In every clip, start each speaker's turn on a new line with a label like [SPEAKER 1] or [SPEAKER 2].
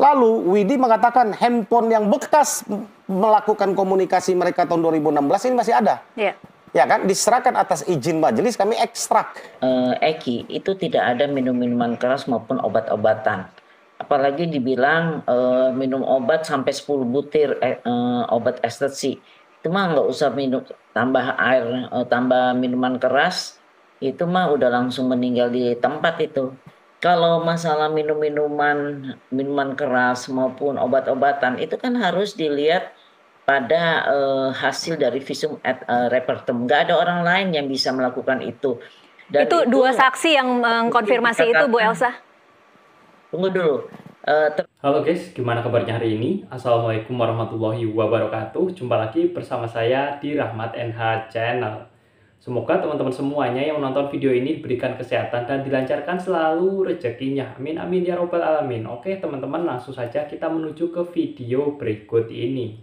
[SPEAKER 1] Lalu Widi mengatakan handphone yang bekas melakukan komunikasi mereka tahun 2016 ini masih ada.
[SPEAKER 2] Iya.
[SPEAKER 1] Ya kan, diserahkan atas izin majelis, kami ekstrak.
[SPEAKER 3] Eki, itu tidak ada minum minuman keras maupun obat-obatan. Apalagi dibilang minum obat sampai 10 butir obat ekstasi. Itu mah nggak usah minum, tambah air, tambah minuman keras, itu mah udah langsung meninggal di tempat itu. Kalau masalah minuman keras maupun obat-obatan, itu kan harus dilihat pada hasil dari visum et repertum. Nggak ada orang lain yang bisa melakukan itu.
[SPEAKER 2] Dan itu dua saksi yang mengkonfirmasi itu, Bu Elsa.
[SPEAKER 3] Tunggu dulu.
[SPEAKER 4] Halo guys, gimana kabarnya hari ini? Assalamualaikum warahmatullahi wabarakatuh. Jumpa lagi bersama saya di Rahmat NH Channel. Semoga teman-teman semuanya yang menonton video ini diberikan kesehatan dan dilancarkan selalu rezekinya. Amin amin ya robbal alamin. Oke teman-teman, langsung saja kita menuju ke video berikut ini.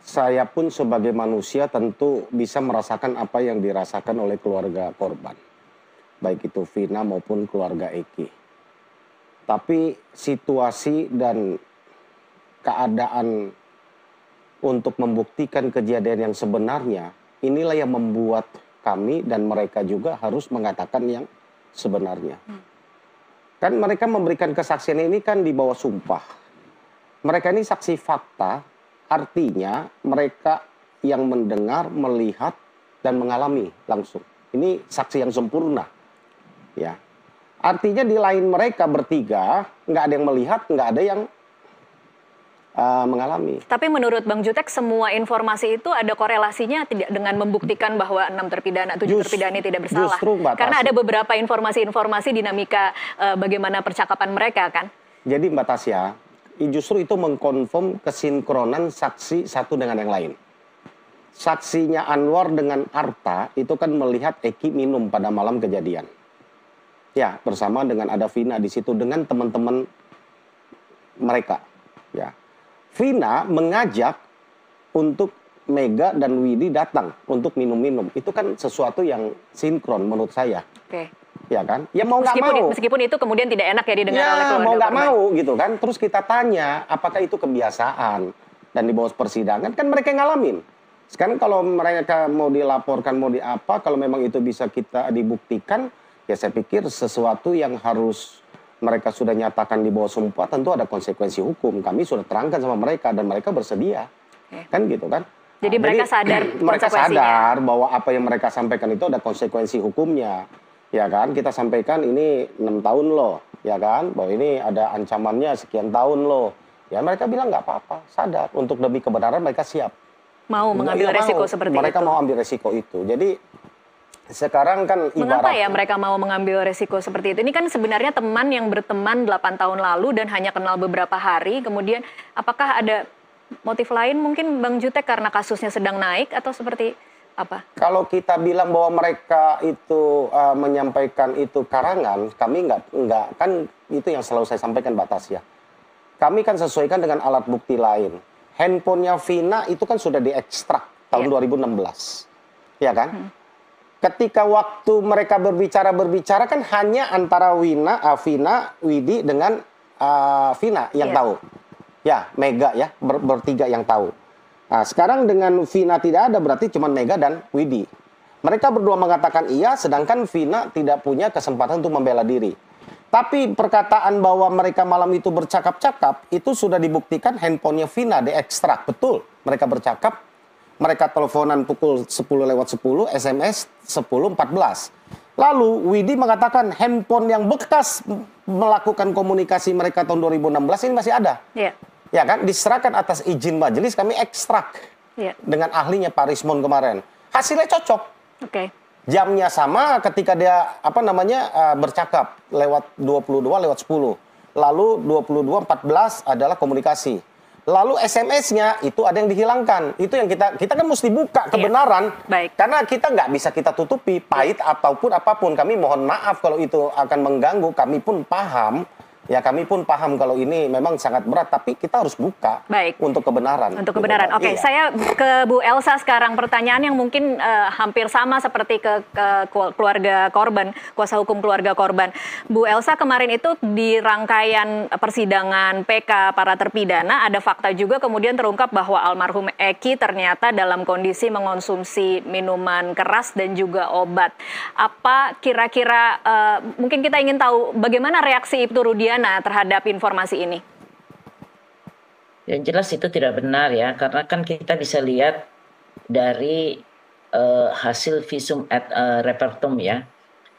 [SPEAKER 1] Saya pun sebagai manusia tentu bisa merasakan apa yang dirasakan oleh keluarga korban, baik itu Vina maupun keluarga Eki. Tapi situasi dan keadaan untuk membuktikan kejadian yang sebenarnya, inilah yang membuat kami dan mereka juga harus mengatakan yang sebenarnya. Kan mereka memberikan kesaksian ini kan di bawah sumpah. Mereka ini saksi fakta. Artinya mereka yang mendengar, melihat, dan mengalami langsung. Ini saksi yang sempurna. Ya. Artinya di lain mereka bertiga, nggak ada yang melihat, nggak ada yang mengalami.
[SPEAKER 2] Tapi menurut Bang Jutek, semua informasi itu ada korelasinya tidak dengan membuktikan bahwa 6 terpidana, 7 terpidana tidak bersalah.
[SPEAKER 1] Justru, Mbak
[SPEAKER 2] Karena
[SPEAKER 1] Tasya,
[SPEAKER 2] ada beberapa informasi-informasi dinamika bagaimana percakapan mereka kan.
[SPEAKER 1] Jadi Mbak Tasya, justru itu mengkonfirm kesinkronan saksi satu dengan yang lain. Saksinya Anwar dengan Arta itu kan melihat Eki minum pada malam kejadian. Ya, bersama dengan ada Vina di situ dengan teman-teman mereka. Ya, Vina mengajak untuk Mega dan Widi datang untuk minum-minum. Itu kan sesuatu yang sinkron menurut saya.
[SPEAKER 2] Oke.
[SPEAKER 1] Ya kan? Ya mau nggak mau.
[SPEAKER 2] Meskipun itu kemudian tidak enak ya didengar oleh keluarga.
[SPEAKER 1] Mau nggak mau gitu kan. Terus kita tanya apakah itu kebiasaan. Dan di bawah persidangan kan mereka yang ngalamin. Sekarang kalau mereka mau dilaporkan, mau diapa, kalau memang itu bisa kita dibuktikan, ya saya pikir sesuatu yang harus mereka sudah nyatakan di bawah sumpah, tentu ada konsekuensi hukum. Kami sudah terangkan sama mereka dan mereka bersedia. Kan gitu kan.
[SPEAKER 2] Jadi mereka sadar
[SPEAKER 1] mereka sadar bahwa apa yang mereka sampaikan itu ada konsekuensi hukumnya. Ya kan, kita sampaikan ini 6 tahun loh, ya kan, bahwa ini ada ancamannya sekian tahun loh. Ya mereka bilang nggak apa-apa, sadar. Untuk demi kebenaran mereka siap.
[SPEAKER 2] Mau mengambil resiko seperti itu.
[SPEAKER 1] Mereka mau ambil resiko itu. Jadi sekarang kan
[SPEAKER 2] mengapa ya mereka mau mengambil resiko seperti itu? Ini kan sebenarnya teman yang berteman 8 tahun lalu dan hanya kenal beberapa hari. Kemudian apakah ada motif lain mungkin Bang Jutek karena kasusnya sedang naik atau seperti apa? Kalau
[SPEAKER 1] kita bilang bahwa mereka itu menyampaikan itu karangan, kami nggak kan itu yang selalu saya sampaikan Mbak Tasya. Kami kan sesuaikan dengan alat bukti lain. Handphonenya Vina itu kan sudah diekstrak tahun 2016, ya kan? Ketika waktu mereka berbicara kan hanya antara Vina, Widi dengan Vina yang tahu. Ya, Mega ya, bertiga yang tahu. Nah, sekarang dengan Vina tidak ada, berarti cuma Mega dan Widi. Mereka berdua mengatakan iya, sedangkan Vina tidak punya kesempatan untuk membela diri. Tapi perkataan bahwa mereka malam itu bercakap-cakap, itu sudah dibuktikan handphonenya Vina diekstrak. Betul, mereka bercakap, mereka teleponan pukul 10:10, SMS 10:14. Lalu Widi mengatakan handphone yang bekas melakukan komunikasi mereka tahun 2016 ini masih ada.
[SPEAKER 2] Iya.
[SPEAKER 1] Ya kan, diserahkan atas izin majelis, kami ekstrak dengan ahlinya Pak Rismon kemarin. Hasilnya cocok.
[SPEAKER 2] Oke.
[SPEAKER 1] Jamnya sama ketika dia bercakap lewat 22:10. Lalu 22:14 adalah komunikasi. Lalu SMS-nya itu ada yang dihilangkan. Itu yang kita kan mesti buka kebenaran.
[SPEAKER 2] Baik.
[SPEAKER 1] Karena kita nggak bisa kita tutupi pahit ataupun apapun. Kami mohon maaf kalau itu akan mengganggu. Kami pun paham. Ya kami pun paham kalau ini memang sangat berat, tapi kita harus buka
[SPEAKER 2] Baik.
[SPEAKER 1] untuk kebenaran.
[SPEAKER 2] Untuk
[SPEAKER 1] gitu,
[SPEAKER 2] kebenaran.
[SPEAKER 1] Pak.
[SPEAKER 2] Oke,
[SPEAKER 1] Iya.
[SPEAKER 2] saya ke Bu Elsa sekarang. Pertanyaan yang mungkin hampir sama seperti ke keluarga korban, kuasa hukum keluarga korban. Bu Elsa, kemarin itu di rangkaian persidangan PK para terpidana ada fakta juga kemudian terungkap bahwa almarhum Eki ternyata dalam kondisi mengonsumsi minuman keras dan juga obat. Apa kira-kira mungkin kita ingin tahu bagaimana reaksi Ibtu Rudiana terhadap informasi ini?
[SPEAKER 3] Yang jelas itu tidak benar ya, karena kan kita bisa lihat dari hasil visum et repertum ya,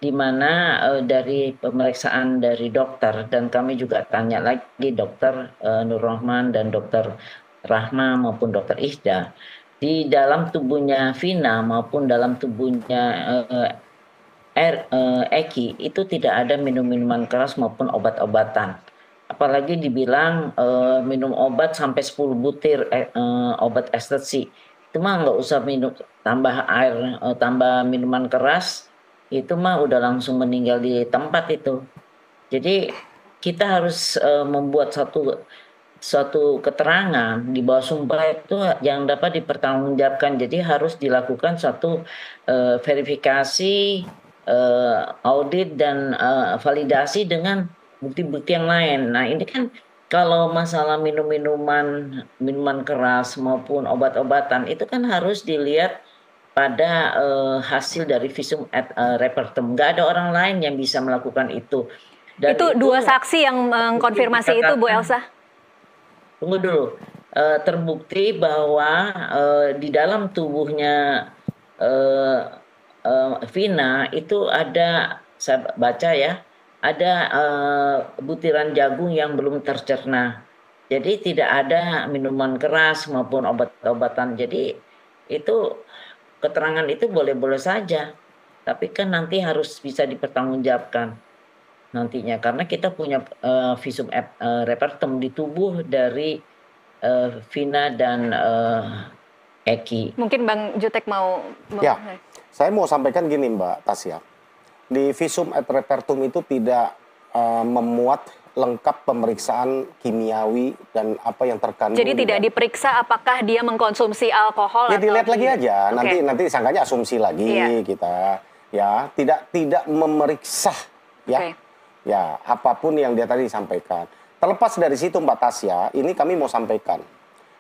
[SPEAKER 3] di mana dari pemeriksaan dari dokter, dan kami juga tanya lagi dokter Nur Rahman dan dokter Rahma maupun dokter Ihda, di dalam tubuhnya Vina maupun dalam tubuhnya Eki itu tidak ada minum-minuman keras maupun obat-obatan. Apalagi dibilang minum obat sampai 10 butir obat ekstasi. Itu mah nggak usah minum tambah air, tambah minuman keras, itu mah udah langsung meninggal di tempat itu. Jadi kita harus membuat suatu keterangan di bawah sumpah itu yang dapat dipertanggungjawabkan. Jadi harus dilakukan suatu verifikasi, audit dan validasi dengan bukti-bukti yang lain. Nah ini kan kalau masalah minuman keras maupun obat-obatan itu kan harus dilihat pada hasil dari visum et repertum. Nggak ada orang lain yang bisa melakukan itu. Dan
[SPEAKER 2] itu dua saksi yang mengkonfirmasi itu, Bu Elsa?
[SPEAKER 3] Tunggu dulu. Terbukti bahwa di dalam tubuhnya Vina itu ada, saya baca ya, ada butiran jagung yang belum tercerna. Jadi tidak ada minuman keras maupun obat-obatan. Jadi itu keterangan itu boleh-boleh saja. Tapi kan nanti harus bisa dipertanggungjawabkan nantinya. Karena kita punya visum et repertum di tubuh dari Vina dan Eki.
[SPEAKER 2] Mungkin Bang Jutek mau...
[SPEAKER 1] Ya, saya mau sampaikan gini Mbak Tasya. Di visum et repertum itu tidak memuat lengkap pemeriksaan kimiawi dan apa yang terkandung.
[SPEAKER 2] Jadi tidak diperiksa apakah dia mengkonsumsi alkohol
[SPEAKER 1] ya
[SPEAKER 2] atau
[SPEAKER 1] dilihat lagi aja.
[SPEAKER 2] Okay.
[SPEAKER 1] Nanti sangkanya asumsi lagi kita. Ya, tidak memeriksa ya.
[SPEAKER 2] Okay.
[SPEAKER 1] Ya, apapun yang dia tadi sampaikan. Terlepas dari situ Mbak Tasya, ini kami mau sampaikan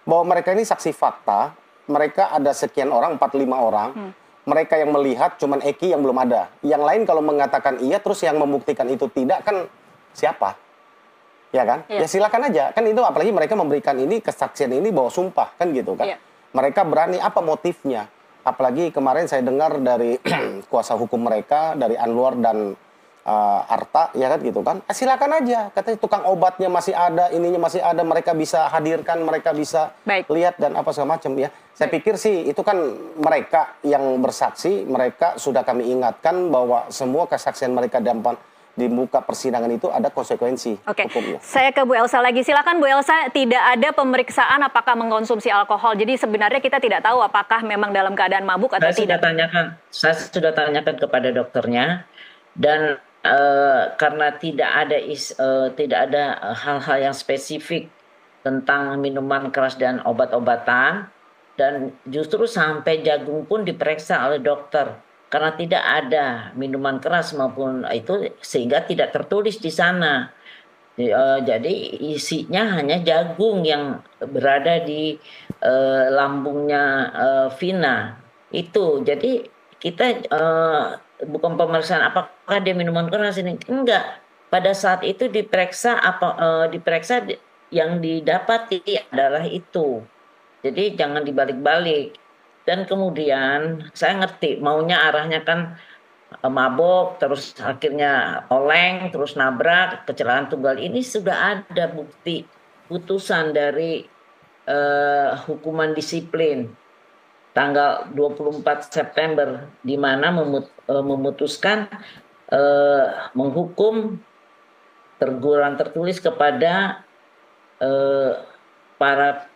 [SPEAKER 1] bahwa mereka ini saksi fakta. Mereka ada sekian orang, 45 orang. Mereka yang melihat cuman Eki yang belum ada. Yang lain kalau mengatakan iya terus yang membuktikan itu tidak, kan siapa? Ya kan? Ya silakan aja. Kan itu apalagi mereka memberikan ini kesaksian ini bawa sumpah kan gitu kan. Mereka berani, apa motifnya? Apalagi kemarin saya dengar dari kuasa hukum mereka, dari Anwar dan Arta, ya kan gitu kan. Silakan aja, katanya tukang obatnya masih ada, ininya masih ada, mereka bisa hadirkan, mereka bisa lihat dan apa segala macam ya. Saya pikir sih itu kan mereka yang bersaksi, mereka sudah kami ingatkan bahwa semua kesaksian mereka di muka persidangan itu ada konsekuensi hukumnya.
[SPEAKER 2] Saya ke Bu Elsa lagi. Silakan Bu Elsa, tidak ada pemeriksaan apakah mengkonsumsi alkohol. Jadi sebenarnya kita tidak tahu apakah memang dalam keadaan mabuk atau tidak.
[SPEAKER 3] Saya sudah tanyakan kepada dokternya dan karena tidak ada hal-hal yang spesifik tentang minuman keras dan obat-obatan, dan justru sampai jagung pun diperiksa oleh dokter karena tidak ada minuman keras maupun itu, sehingga tidak tertulis di sana. Jadi isinya hanya jagung yang berada di lambungnya Vina itu. Jadi kita bukan pemeriksaan apakah dia minuman keras ini, enggak. Pada saat itu diperiksa diperiksa yang didapati adalah itu. Jadi jangan dibalik-balik. Dan kemudian saya ngerti maunya arahnya kan mabok, terus akhirnya oleng, terus nabrak, kecelakaan tunggal. Ini sudah ada bukti putusan dari hukuman disiplin tanggal 24 September, di mana memutuskan menghukum teguran tertulis kepada para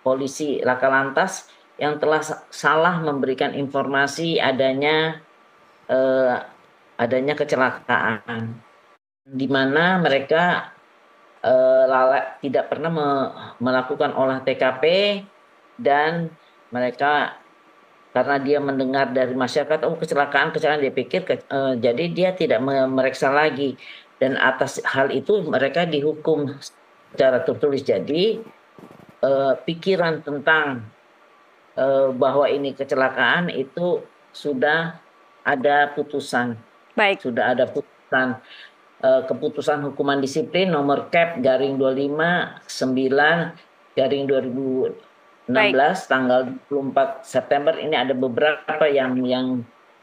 [SPEAKER 3] polisi laka lantas yang telah salah memberikan informasi adanya kecelakaan. di mana mereka tidak pernah melakukan olah TKP, dan mereka karena dia mendengar dari masyarakat, oh kecelakaan dia pikir jadi dia tidak memeriksa lagi, dan atas hal itu mereka dihukum secara tertulis. Jadi pikiran tentang bahwa ini kecelakaan itu sudah ada putusan.
[SPEAKER 2] Baik.
[SPEAKER 3] Sudah ada putusan keputusan hukuman disiplin nomor Kep garing 25/9 garing 2016 tanggal 24 September. Ini ada beberapa yang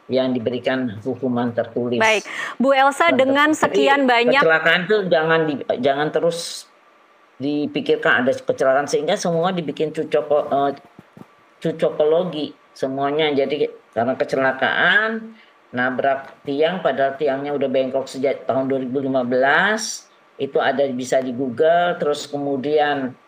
[SPEAKER 3] diberikan hukuman tertulis.
[SPEAKER 2] Baik, Bu Elsa, dengan sekian banyak
[SPEAKER 3] kecelakaan itu jangan terus dipikirkan ada kecelakaan, sehingga semua dibikin cocokologi semuanya. Jadi karena kecelakaan nabrak tiang, padahal tiangnya udah bengkok sejak tahun 2015, itu ada bisa di Google. Terus kemudian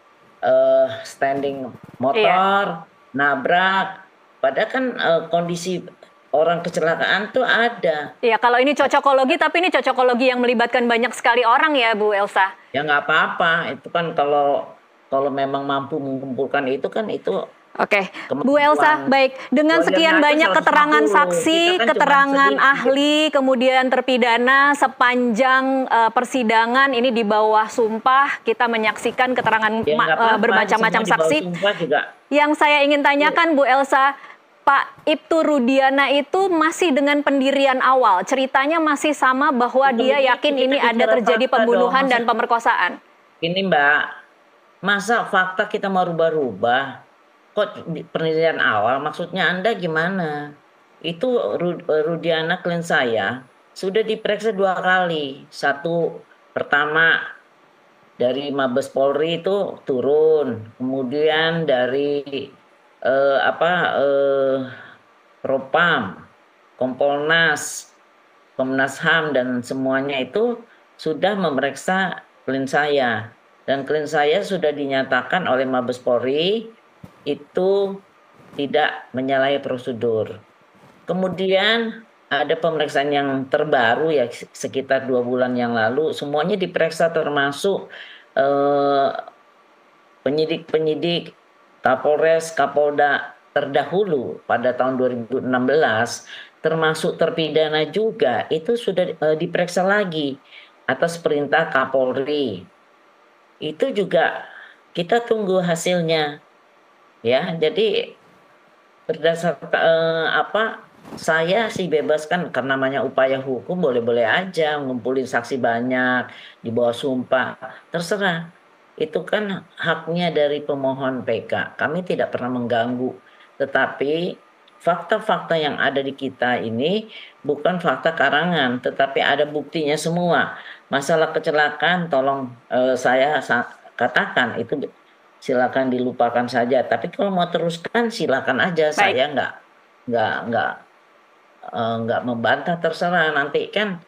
[SPEAKER 3] standing motor, nabrak, padahal kan kondisi orang kecelakaan tuh ada.
[SPEAKER 2] Iya, kalau ini cocokologi, tapi ini cocokologi yang melibatkan banyak sekali orang ya, Bu Elsa.
[SPEAKER 3] Ya nggak apa-apa, itu kan kalau memang mampu mengumpulkan itu kan itu.
[SPEAKER 2] Oke, Bu Elsa, baik. Dengan sekian banyak keterangan saksi, keterangan ahli, kemudian terpidana sepanjang persidangan ini di bawah sumpah, kita menyaksikan keterangan bermacam-macam saksi. Yang saya ingin tanyakan, Bu Elsa, Pak Ibtu Rudiana itu masih dengan pendirian awal. Ceritanya masih sama bahwa dia yakin ini ada terjadi pembunuhan dan pemerkosaan.
[SPEAKER 3] Ini Mbak, masa fakta kita mau rubah-rubah? Kok pendirian awal, maksudnya Anda gimana? Itu Rudiana klien saya sudah diperiksa 2 kali. Satu pertama dari Mabes Polri itu turun, kemudian dari Propam, Kompolnas, Komnas HAM, dan semuanya itu sudah memeriksa klien saya, dan klien saya sudah dinyatakan oleh Mabes Polri itu tidak menyalahi prosedur. Kemudian ada pemeriksaan yang terbaru ya sekitar 2 bulan yang lalu, semuanya diperiksa termasuk penyidik Kapolres, Kapolda terdahulu pada tahun 2016, termasuk terpidana juga, itu sudah diperiksa lagi atas perintah Kapolri. Itu juga kita tunggu hasilnya. Ya, jadi berdasarkan saya sih bebaskan, karena namanya upaya hukum boleh-boleh aja ngumpulin saksi banyak di bawah sumpah, terserah. Itu kan haknya dari pemohon PK. Kami tidak pernah mengganggu. Tetapi fakta-fakta yang ada di kita ini bukan fakta karangan, tetapi ada buktinya semua. Masalah kecelakaan tolong saya katakan itu silakan dilupakan saja. Tapi kalau mau teruskan silakan aja. Baik. Saya nggak membantah, terserah. Nanti kan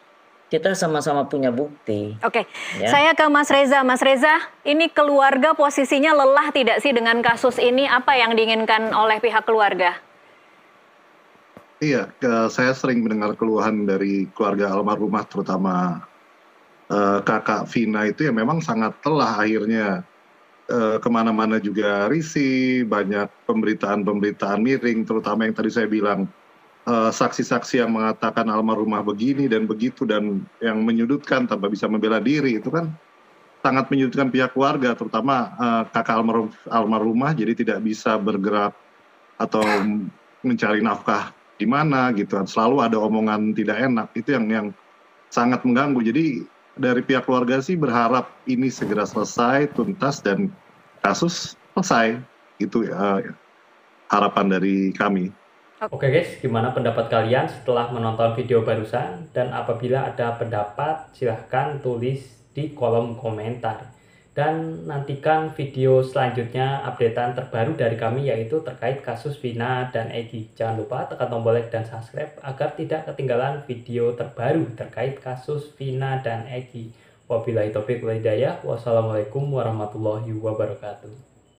[SPEAKER 3] kita sama-sama punya bukti.
[SPEAKER 2] Oke, ya. Saya ke Mas Reza. Mas Reza, ini keluarga posisinya lelah tidak sih dengan kasus ini? Apa yang diinginkan oleh pihak keluarga?
[SPEAKER 5] Iya, saya sering mendengar keluhan dari keluarga almarhumah, terutama kakak Vina itu, ya memang sangat lelah akhirnya. Kemana-mana juga risih, banyak pemberitaan-pemberitaan miring, terutama yang tadi saya bilang, saksi-saksi yang mengatakan almarhumah begini dan begitu, dan yang menyudutkan tanpa bisa membela diri, itu kan sangat menyudutkan pihak keluarga, terutama kakak almarhumah, jadi tidak bisa bergerak atau mencari nafkah di mana gitu. Selalu ada omongan tidak enak, itu yang sangat mengganggu. Jadi dari pihak keluarga sih berharap ini segera selesai, tuntas, dan kasus selesai. Itu harapan dari kami.
[SPEAKER 4] Oke guys, gimana pendapat kalian setelah menonton video barusan? Dan apabila ada pendapat, silahkan tulis di kolom komentar. Dan nantikan video selanjutnya updatean terbaru dari kami, yaitu terkait kasus Vina dan Egy. Jangan lupa tekan tombol like dan subscribe agar tidak ketinggalan video terbaru terkait kasus Vina dan Egy. Wabillahi taufiq wal hidayah. Wassalamualaikum warahmatullahi wabarakatuh.